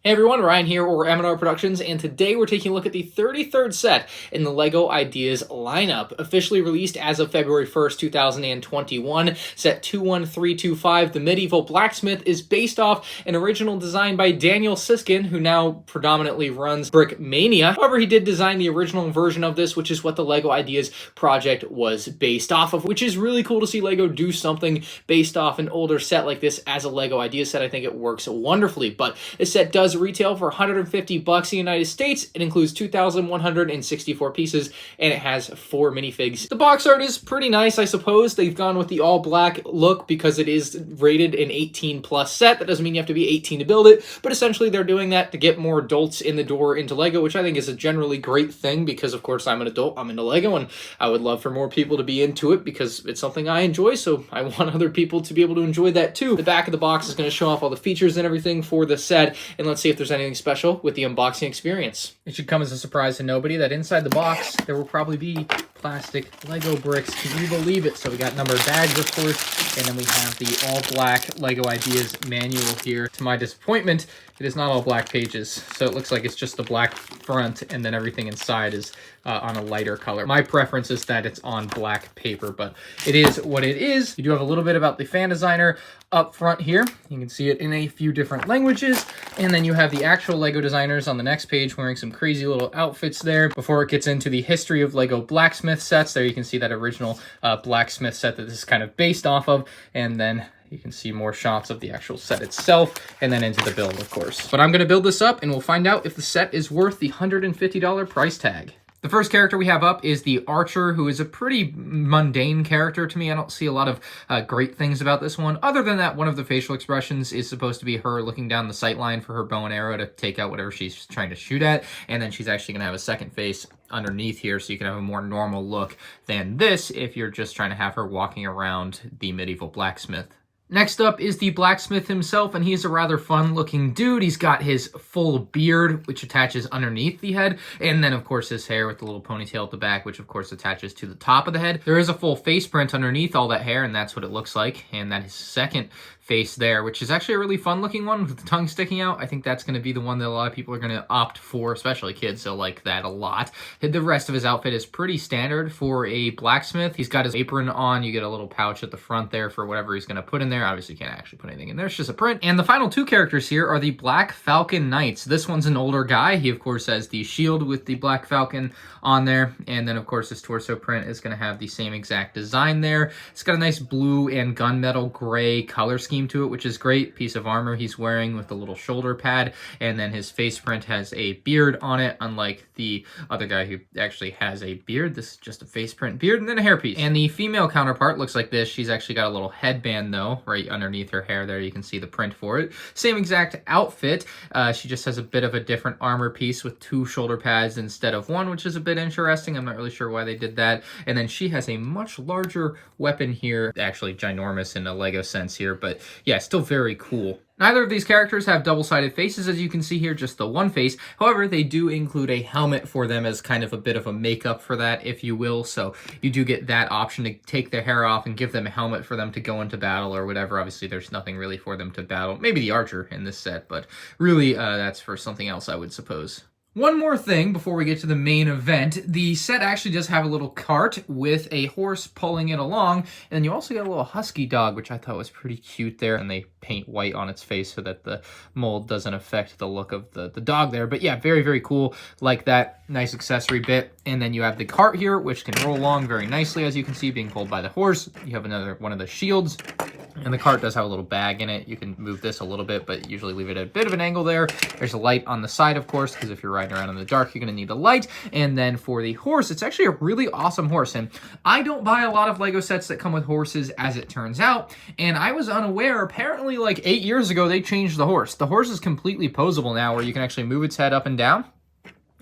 Hey everyone, Ryan here, or M&R Productions, and today we're taking a look at the 33rd set in the LEGO Ideas lineup. Officially released as of February 1st, 2021, set 21325, the Medieval Blacksmith is based off an original design by Daniel Siskin, who now predominantly runs Brick Mania. However, he did design the original version of this, which is what the LEGO Ideas project was based off of, which is really cool to see LEGO do something based off an older set like this as a LEGO Ideas set. I think it works wonderfully, but this set does retail for $150 in the United States. It includes 2,164 pieces, and it has 4 minifigs. The box art is pretty nice, I suppose. They've gone with the all black look because it is rated an 18+ set. That doesn't mean you have to be 18 to build it, but essentially they're doing that to get more adults in the door into LEGO, which I think is a generally great thing because, of course, I'm an adult, I'm into LEGO, and I would love for more people to be into it because it's something I enjoy, so I want other people to be able to enjoy that too. The back of the box is going to show off all the features and everything for the set, and let's see if there's anything special with the unboxing experience. It should come as a surprise to nobody that inside the box there will probably be plastic Lego bricks. Can you believe it? So we got numbered bags, of course, and then we have the all black Lego Ideas manual here. To my disappointment, it is not all black pages, so it looks like it's just the black front and then everything inside is on a lighter color. My preference is that it's on black paper, but it is what it is. You do have a little bit about the fan designer up front here. You can see it in a few different languages, and then you have the actual Lego designers on the next page wearing some crazy little outfits there. Before it gets into the history of Lego Blacksmith sets, there you can see that original Blacksmith set that this is kind of based off of, and then you can see more shots of the actual set itself, and then into the build, of course. But I'm going to build this up, and we'll find out if the set is worth the $150 price tag. The first character we have up is the Archer, who is a pretty mundane character to me. I don't see a lot of great things about this one. Other than that, one of the facial expressions is supposed to be her looking down the sight line for her bow and arrow to take out whatever she's trying to shoot at. And then she's actually going to have a second face underneath here, so you can have a more normal look than this if you're just trying to have her walking around the Medieval Blacksmith. Next up is the blacksmith himself, and he's a rather fun-looking dude. He's got his full beard, which attaches underneath the head, and then, of course, his hair with the little ponytail at the back, which, of course, attaches to the top of the head. There is a full face print underneath all that hair, and that's what it looks like, and that is second face there, which is actually a really fun-looking one with the tongue sticking out. I think that's going to be the one that a lot of people are going to opt for, especially kids. They'll like that a lot. The rest of his outfit is pretty standard for a blacksmith. He's got his apron on. You get a little pouch at the front there for whatever he's going to put in there. Obviously, you can't actually put anything in there. It's just a print. And the final two characters here are the Black Falcon Knights. This one's an older guy. He, of course, has the shield with the Black Falcon on there. And then, of course, his torso print is going to have the same exact design there. It's got a nice blue and gunmetal gray color scheme to it, which is great. Piece of armor he's wearing with the little shoulder pad. And then his face print has a beard on it, unlike the other guy who actually has a beard. This is just a face print beard and then a hairpiece. And the female counterpart looks like this. She's actually got a little headband, though, right underneath her hair there. You can see the print for it. Same exact outfit. She just has a bit of a different armor piece with 2 shoulder pads instead of 1, which is a bit interesting. I'm not really sure why they did that. And then she has a much larger weapon here. Actually ginormous in a Lego sense here, but yeah, still very cool. Neither of these characters have double-sided faces, as you can see here, just the one face. However, they do include a helmet for them as kind of a bit of a makeup for that, if you will. So you do get that option to take their hair off and give them a helmet for them to go into battle or whatever. Obviously, there's nothing really for them to battle. Maybe the Archer in this set, but really that's for something else, I would suppose. One more thing before we get to the main event. The set actually does have a little cart with a horse pulling it along, and then you also get a little husky dog, which I thought was pretty cute there, and they paint white on its face so that the mold doesn't affect the look of the dog there. But yeah, very, very cool. Like that. Nice accessory bit. And then you have the cart here, which can roll along very nicely, as you can see, being pulled by the horse. You have another one of the shields. And the cart does have a little bag in it. You can move this a little bit, but usually leave it at a bit of an angle there. There's a light on the side, of course, because if you're riding around in the dark, you're going to need a light. And then for the horse, it's actually a really awesome horse. And I don't buy a lot of Lego sets that come with horses, as it turns out. And I was unaware, apparently like 8 years ago, they changed the horse. The horse is completely posable now, where you can actually move its head up and down.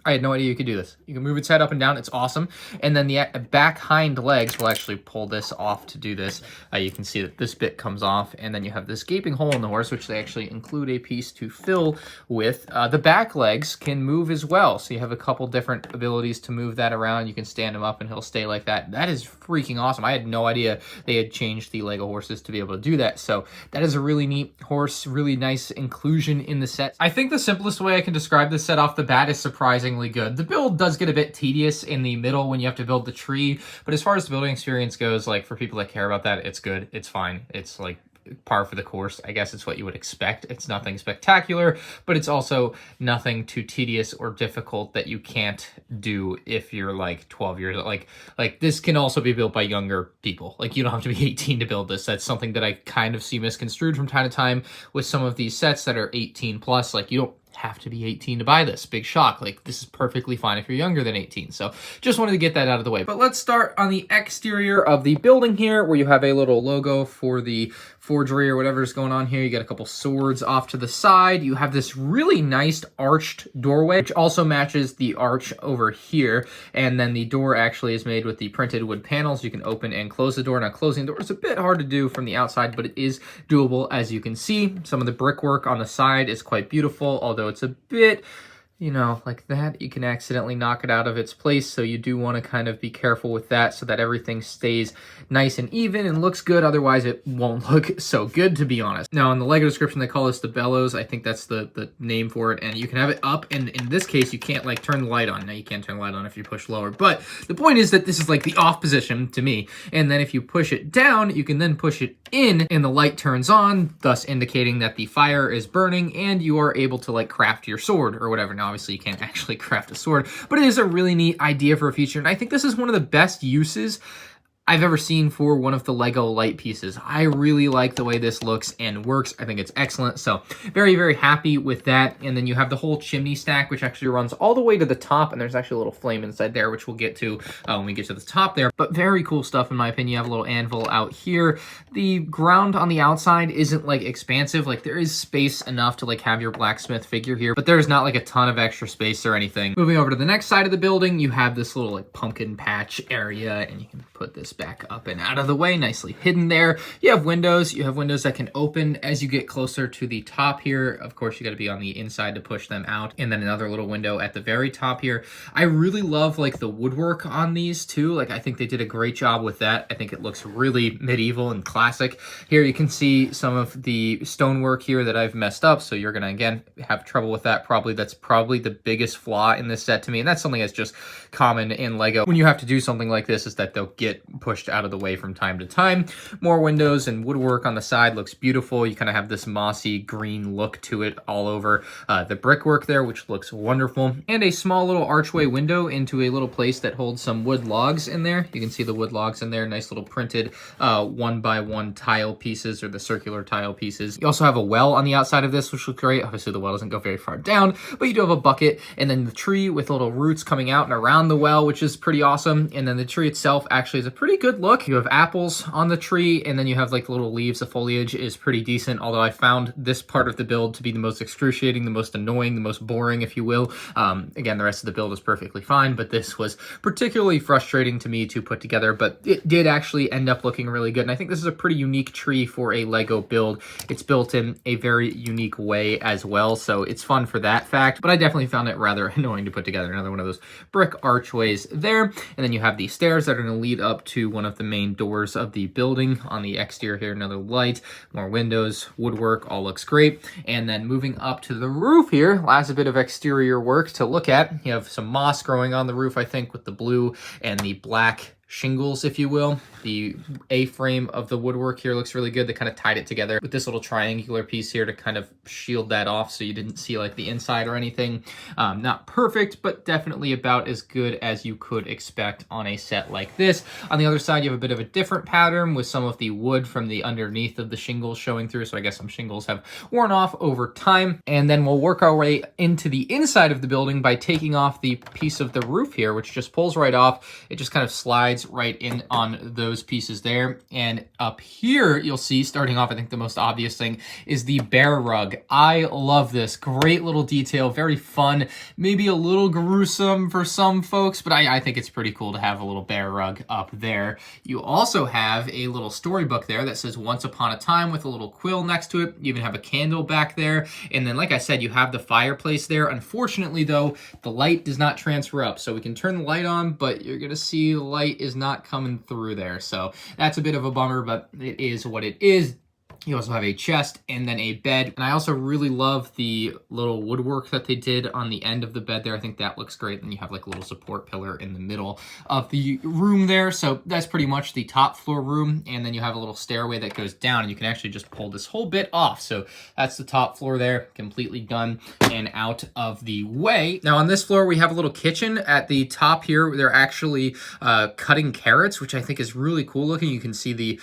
I had no idea you could do this. You can move its head up and down. It's awesome. And then the back hind legs, will actually pull this off to do this. You can see that this bit comes off, and then you have this gaping hole in the horse, which they actually include a piece to fill with. The back legs can move as well. So you have a couple different abilities to move that around. You can stand him up and he'll stay like that. That is freaking awesome. I had no idea they had changed the Lego horses to be able to do that. So that is a really neat horse, really nice inclusion in the set. I think the simplest way I can describe this set off the bat is surprisingly good. The build does get a bit tedious in the middle when you have to build the tree, but as far as the building experience goes, like for people that care about that, it's good. It's fine. It's like par for the course. I guess it's what you would expect. It's nothing spectacular, but it's also nothing too tedious or difficult that you can't do if you're like 12 years old. Like this can also be built by younger people. Like you don't have to be 18 to build this. That's something that I kind of see misconstrued from time to time with some of these sets that are 18 plus. Like you don't have to be 18 to buy this. Big shock. Like this is perfectly fine if you're younger than 18. So just wanted to get that out of the way. But let's start on the exterior of the building here, where you have a little logo for the forgery or whatever's going on here. You got a couple swords off to the side. You have this really nice arched doorway, which also matches the arch over here. And then the door actually is made with the printed wood panels. You can open and close the door. Now closing the door is a bit hard to do from the outside, but it is doable as you can see. Some of the brickwork on the side is quite beautiful, although it's a bit, you know, like that. You can accidentally knock it out of its place, so you do want to kind of be careful with that so that everything stays nice and even and looks good. Otherwise, it won't look so good, to be honest. Now, in the Lego description, they call this the bellows. I think that's the name for it, and you can have it up, and in this case, you can't, like, turn the light on. Now, you can't turn the light on if you push lower, but the point is that this is, like, the off position to me, and then if you push it down, you can then push it in, and the light turns on, thus indicating that the fire is burning, and you are able to, like, craft your sword or whatever. Now, obviously, you can't actually craft a sword, but it is a really neat idea for a feature, and I think this is one of the best uses I've ever seen for one of the Lego light pieces. I really like the way this looks and works. I think it's excellent. So very, very happy with that. And then you have the whole chimney stack, which actually runs all the way to the top. And there's actually a little flame inside there, which we'll get to when we get to the top there. But very cool stuff, in my opinion. You have a little anvil out here. The ground on the outside isn't like expansive. Like there is space enough to like have your blacksmith figure here, but there's not like a ton of extra space or anything. Moving over to the next side of the building, you have this little like pumpkin patch area, and you can put this back up and out of the way, nicely hidden there. You have windows. You have windows that can open as you get closer to the top here. Of course, you got to be on the inside to push them out. And then another little window at the very top here. I really love like the woodwork on these too. Like I think they did a great job with that. I think it looks really medieval and classic. Here you can see some of the stonework here that I've messed up. So you're going to, again, have trouble with that. That's probably the biggest flaw in this set to me. And that's something that's just common in Lego when you have to do something like this, is that they'll get pushed out of the way from time to time. More windows and woodwork on the side looks beautiful. You kind of have this mossy green look to it all over the brickwork there, which looks wonderful. And a small little archway window into a little place that holds some wood logs in there. You can see the wood logs in there, nice little printed 1x1 tile pieces, or the circular tile pieces. You also have a well on the outside of this, which looks great. Obviously the well doesn't go very far down, but you do have a bucket, and then the tree with little roots coming out and around the well, which is pretty awesome. And then the tree itself actually is a pretty good look. You have apples on the tree, and then you have like little leaves. The foliage is pretty decent, although I found this part of the build to be the most excruciating, the most annoying, the most boring, if you will. Again, the rest of the build is perfectly fine, but this was particularly frustrating to me to put together, but it did actually end up looking really good. And I think this is a pretty unique tree for a Lego build. It's built in a very unique way as well, so it's fun for that fact, but I definitely found it rather annoying to put together. Another one of those brick archways there, and then you have these stairs that are going to lead up to one of the main doors of the building. On the exterior here, another light, more windows, woodwork, all looks great. And then moving up to the roof here, last bit of exterior work to look at. You have some moss growing on the roof, I think, with the blue and the black shingles, if you will. The A-frame of the woodwork here looks really good. They kind of tied it together with this little triangular piece here to kind of shield that off so you didn't see like the inside or anything. Not perfect, but definitely about as good as you could expect on a set like this. On the other side, you have a bit of a different pattern with some of the wood from the underneath of the shingles showing through. So I guess some shingles have worn off over time. And then we'll work our way into the inside of the building by taking off the piece of the roof here, which just pulls right off. It just kind of slides slides right in on those pieces there. And up here, you'll see, starting off, I think the most obvious thing is the bear rug. I love this. Great little detail, very fun, maybe a little gruesome for some folks, but I think it's pretty cool to have a little bear rug up there. You also have a little storybook there that says Once Upon a Time with a little quill next to it. You even have a candle back there. And then, like I said, you have the fireplace there. Unfortunately, though, the light does not transfer up. So we can turn the light on, but you're going to see the light is not coming through there. So that's a bit of a bummer, but it is what it is. You also have a chest and then a bed. And I also really love the little woodwork that they did on the end of the bed there. I think that looks great. And you have like a little support pillar in the middle of the room there. So that's pretty much the top floor room. And then you have a little stairway that goes down, and you can actually just pull this whole bit off. So that's the top floor there, completely done and out of the way. Now on this floor, we have a little kitchen at the top here. They're actually cutting carrots, which I think is really cool looking. You can see the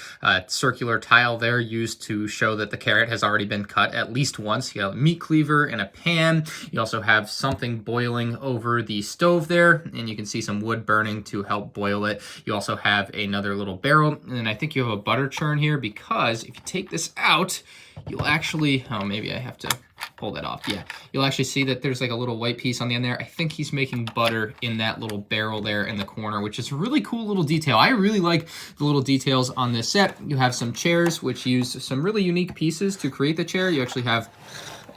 circular tile there used to show that the carrot has already been cut at least once. You have a meat cleaver and a pan. You also have something boiling over the stove there, and you can see some wood burning to help boil it. You also have another little barrel, and I think you have a butter churn here, because if you take this out, you'll actually, oh, maybe I have to pull that off. Yeah, you'll actually see that there's like a little white piece on the end there. I think he's making butter in that little barrel there in the corner, which is a really cool little detail. I really like the little details on this set. You have some chairs, which use some really unique pieces to create the chair. You actually have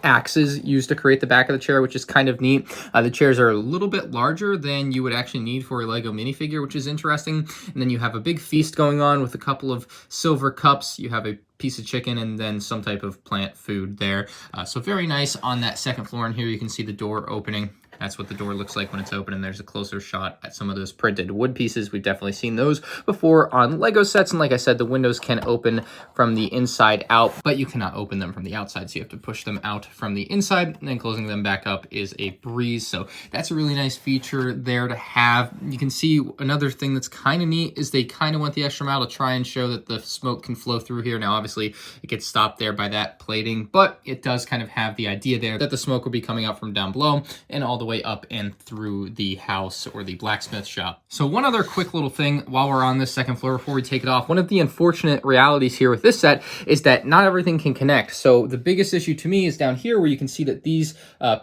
axes used to create the back of the chair, which is kind of neat. The chairs are a little bit larger than you would actually need for a Lego minifigure, which is interesting. And then you have a big feast going on with a couple of silver cups. You have a piece of chicken and then some type of plant food there. So very nice on that second floor. And here you can see the door opening. That's what the door looks like when it's open, and there's a closer shot at some of those printed wood pieces. We've definitely seen those before on Lego sets, and like I said, the windows can open from the inside out, but you cannot open them from the outside, so you have to push them out from the inside, and then closing them back up is a breeze. So that's a really nice feature there to have. You can see another thing that's kind of neat is they kind of went the extra mile to try and show that the smoke can flow through here. Now, obviously, it gets stopped there by that plating, but it does kind of have the idea there that the smoke will be coming up from down below and all the way up and through the house or the blacksmith shop. So one other quick little thing while we're on this second floor before we take it off, one of the unfortunate realities here with this set is that not everything can connect. So the biggest issue to me is down here, where you can see that these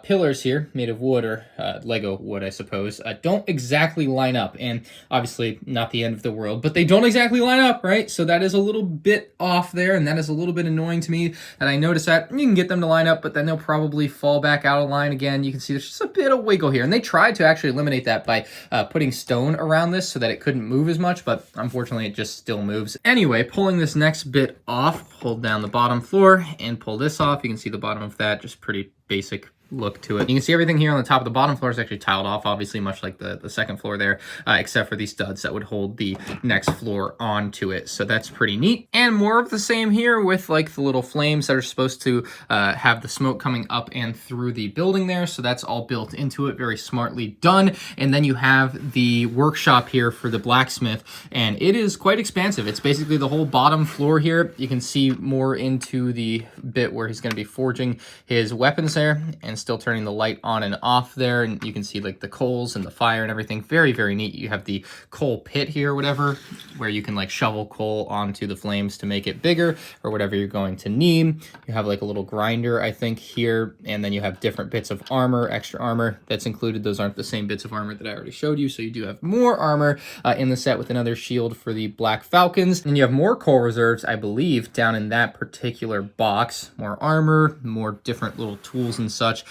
pillars here, made of wood or Lego wood, I suppose, don't exactly line up. And obviously not the end of the world, but they don't exactly line up, right? So that is a little bit off there, and that is a little bit annoying to me. And I notice that you can get them to line up, but then they'll probably fall back out of line again. You can see there's just a bit of wiggle here. And they tried to actually eliminate that by putting stone around this so that it couldn't move as much, but unfortunately it just still moves. Anyway, pulling this next bit off, hold down the bottom floor and pull this off. You can see the bottom of that, just pretty basic look to it. You can see everything here on the top of the bottom floor is actually tiled off, obviously, much like the second floor there, except for these studs that would hold the next floor onto it. So that's pretty neat. And more of the same here with like the little flames that are supposed to have the smoke coming up and through the building there. So that's all built into it, very smartly done. And then you have the workshop here for the blacksmith, and it is quite expansive. It's basically the whole bottom floor here. You can see more into the bit where he's going to be forging his weapons there, and still turning the light on and off there, and you can see like the coals and the fire and everything. Very, very neat. You have the coal pit here or whatever, where you can like shovel coal onto the flames to make it bigger or whatever you're going to need. You have like a little grinder, I think, here, and then you have different bits of armor, extra armor that's included. Those aren't the same bits of armor that I already showed you, so you do have more armor in the set with another shield for the Black Falcons, and you have more coal reserves, I believe, down in that particular box. More armor, more different little tools and such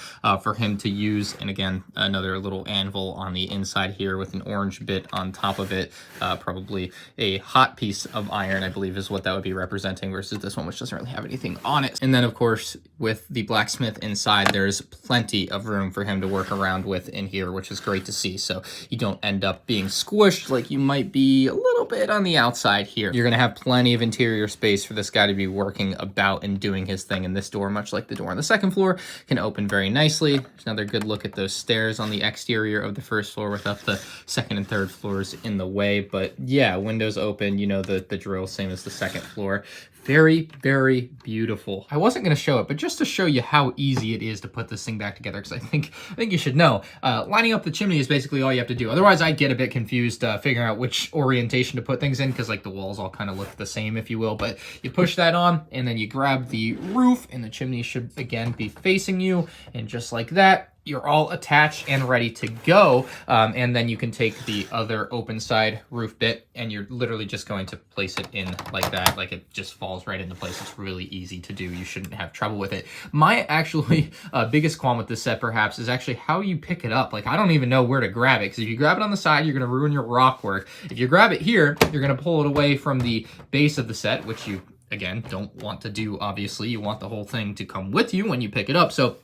for him to use. And again, another little anvil on the inside here with an orange bit on top of it. Probably a hot piece of iron, I believe, is what that would be representing, versus this one, which doesn't really have anything on it. And then, of course, with the blacksmith inside, there's plenty of room for him to work around with in here, which is great to see. So you don't end up being squished like you might be a little bit on the outside here. You're going to have plenty of interior space for this guy to be working about and doing his thing. And this door, much like the door on the second floor, can open very nicely. There's another good look at those stairs on the exterior of the first floor without the second and third floors in the way. But yeah, windows open, you know the drill, same as the second floor. Very, very beautiful. I wasn't going to show it, but just to show you how easy it is to put this thing back together, because I think you should know. Lining up the chimney is basically all you have to do. Otherwise, I'd get a bit confused figuring out which orientation to put things in, because like the walls all kind of look the same, if you will. But you push that on, and then you grab the roof, and the chimney should, again, be facing you. And just like that, you're all attached and ready to go. And then you can take the other open side roof bit, and you're literally just going to place it in like that. Like it just falls right into place. It's really easy to do. You shouldn't have trouble with it. My actually biggest qualm with this set perhaps is actually how you pick it up. Like I don't even know where to grab it, because if you grab it on the side, you're gonna ruin your rock work. If you grab it here, you're gonna pull it away from the base of the set, which you, again, don't want to do, obviously. You want the whole thing to come with you when you pick it up. So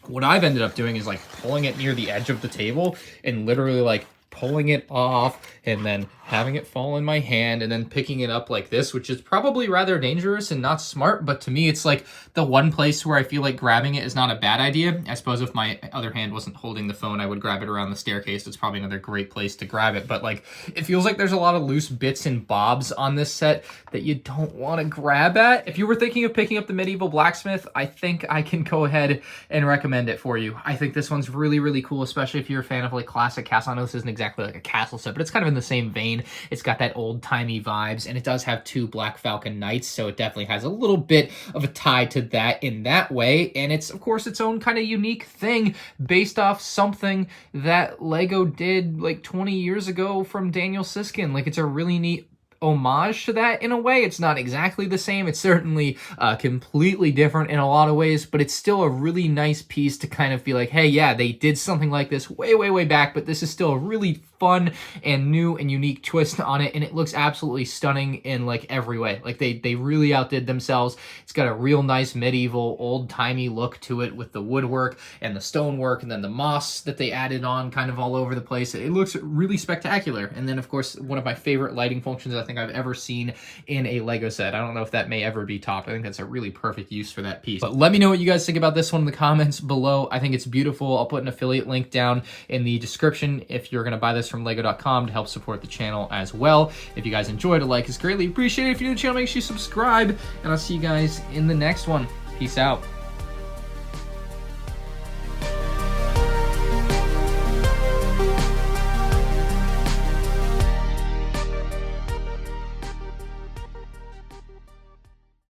what I've ended up doing is like pulling it near the edge of the table and literally like pulling it off and then having it fall in my hand and then picking it up like this, which is probably rather dangerous and not smart. But to me, it's like the one place where I feel like grabbing it is not a bad idea. I suppose if my other hand wasn't holding the phone, I would grab it around the staircase. It's probably another great place to grab it. But like, it feels like there's a lot of loose bits and bobs on this set that you don't want to grab at. If you were thinking of picking up the Medieval Blacksmith, I think I can go ahead and recommend it for you. I think this one's really, really cool, especially if you're a fan of like classic castle. I know this isn't exactly like a castle set, but it's kind of in the same vein. It's got that old-timey vibes, and it does have 2 Black Falcon Knights, so it definitely has a little bit of a tie to that in that way. And it's, of course, its own kind of unique thing based off something that Lego did like 20 years ago from Daniel Siskin. Like, it's a really neat homage to that in a way. It's not exactly the same. It's certainly completely different in a lot of ways, but it's still a really nice piece to kind of feel like, hey, yeah, they did something like this way, way, way back, but this is still a really fun and new and unique twist on it, and it looks absolutely stunning in like every way. Like they really outdid themselves. It's got a real nice medieval, old-timey look to it with the woodwork and the stonework and then the moss that they added on kind of all over the place. It looks really spectacular. And then, of course, one of my favorite lighting functions I think I've ever seen in a Lego set. I don't know if that may ever be topped. I think that's a really perfect use for that piece. But let me know what you guys think about this one in the comments below. I think it's beautiful. I'll put an affiliate link down in the description if you're going to buy this from lego.com to help support the channel as well. If you guid enjoyed, a like is greatly appreciated. If you're new to the channel, make sure you subscribe, and I'll see you guys in the next one. Peace out.